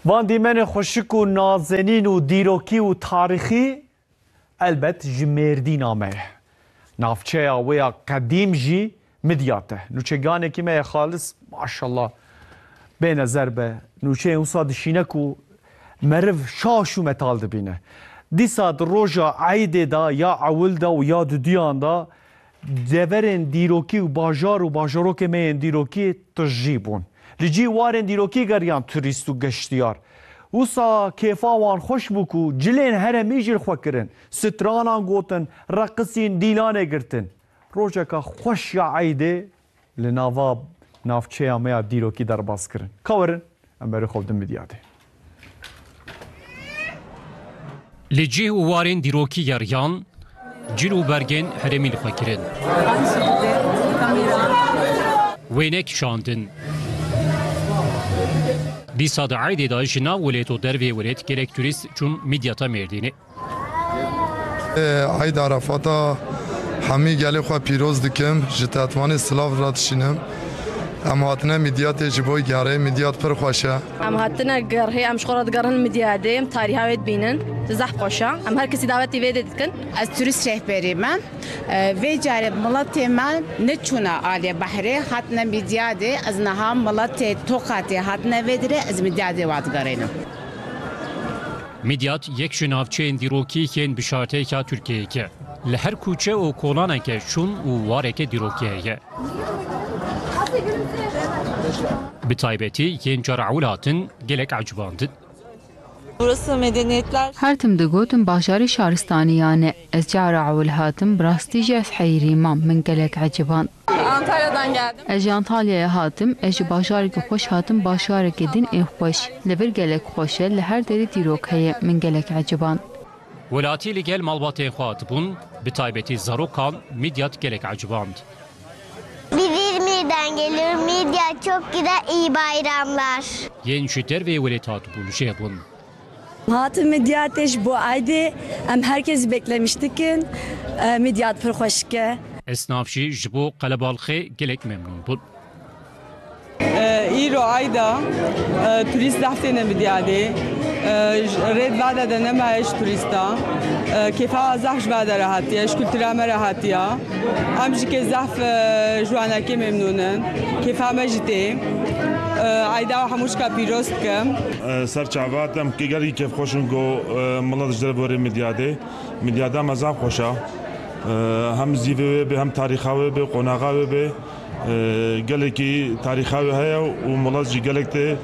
وان دیمن خوشک و نازنین و دیروکی و تاریخی البت جمردی نامه نافچه ویا قدیم جی مدیاته نوچگانه که می خالص ماشاءالله به نظر به نوچه اون صاد شینکو مرف شاشو متال دبینه دیسا روژا عید دا یا اول دا و یا دیان دا دورن دیروکی و باجارو که می دیروکی تجیبون لجی وارن دیروکی گریان توریست و گشتیار وسا کیفا وان خوش بکو جلین هر میجر خو کرن سترانان گوتن رقصین دیلانه گرتن روژا که خوش یا عیده لناوا نافچه همه دیروکی در باز کرن کورن ام بری خوب دم میدیاده لجی وارن دیروکی گریان جلو برگن هرمیل خو کرن وینک شاندن دیسا دا عیده دا جنا ولیت و دروی ولیت گرک توریست چون میدیاتا مردینه عید عرفاتا همی گلی خواه پیروز دکم جتاتوان سلاف را تشینم ام هاتنا میدیات جبوی گاره میدیات پر خوشه ام هاتنا گرهی ام شخورات گرهن میدیاده ام تاریخ هاوید بینن زحف خوشه ام هر کسی دعوتی ویده دکن از توریست رهبری من و جارب ملت من نچونا آلی بحری هاتنا میدیاده از نها ملت توقاتی هاتنا ویدره از میدیاده واد گرینم میدیات یک شنافچه دیروکی کن بشارته که ترکیه که لهر کوچه و کولانه که چون و واره که دیروکیه بتایبتی ین جرعولاتن gelek acıbandı. Burası medeniyetler. Her timde gotum başarı şaristaniyane ez cara'ul hatim brastici ez hayrimam min gelek acıban. Antalya'dan geldim. Ez Antalya'ya hatim ez başarı ki hoş hatim başarı kedin hoş lever gelek hoşe le her deri dirok heye min gelek acıban. Velati li gel malbatê xwatibûn bi taybetî zarokan midyat gelek acıbandı. Biz İzmir'den geliyorum. Midya çok güzel, iyi bayramlar. Yen ji dervê welet hatibûn jê bûn. Hatım Midyat'eş bu ayda em herkes beklemiştik ki Midyat pır hoşke. Esnafşi ji bo qelebalxê gelek memnûn bûn. İro ayda turist dahtene Midyat'e red vada da nemayiş turista. Kefa zahş vada rahatiye, kültüra me rahatiye. Am ji ke zaf jwanake memnûnin. Kefa me jite. Ayda hamuşka pirost kem. Serçavatem ki geri kef xoşun go mala dijder bore Midyada mazam xoşa. Hem zive be hem tarixa be qonağa be geleki tarixa heye u mala ji gelekte.